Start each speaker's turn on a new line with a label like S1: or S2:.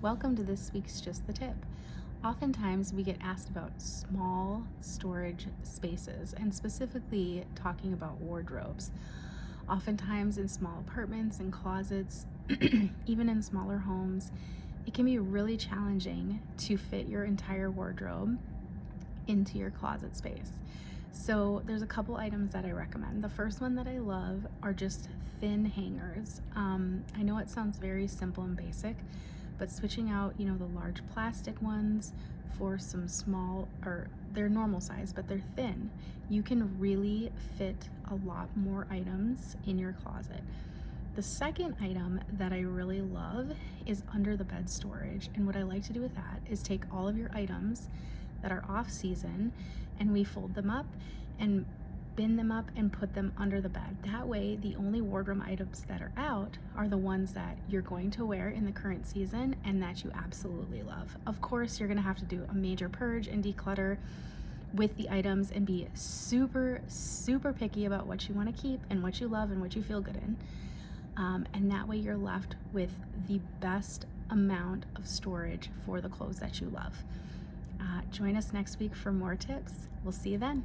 S1: Welcome to this week's Just the Tip. Oftentimes we get asked about small storage spaces and specifically talking about wardrobes. Oftentimes in small apartments and closets, even in smaller homes, it can be really challenging to fit your entire wardrobe into your closet space. So there's a couple items that I recommend. The first one that I love are just thin hangers. I know it sounds very simple and basic, but switching out, the large plastic ones for some small, or they're normal size, but they're thin, you can really fit a lot more items in your closet. The second item that I really love is under the bed storage. And what I like to do with that is take all of your items that are off season and we fold them up and bin them up and put them under the bed. That way, the only wardrobe items that are out are the ones that you're going to wear in the current season and that you absolutely love. Of course, you're gonna have to do a major purge and declutter with the items and be super, super picky about what you wanna keep and what you love and what you feel good in. And that way you're left with the best amount of storage for the clothes that you love. Join us next week for more tips. We'll see you then.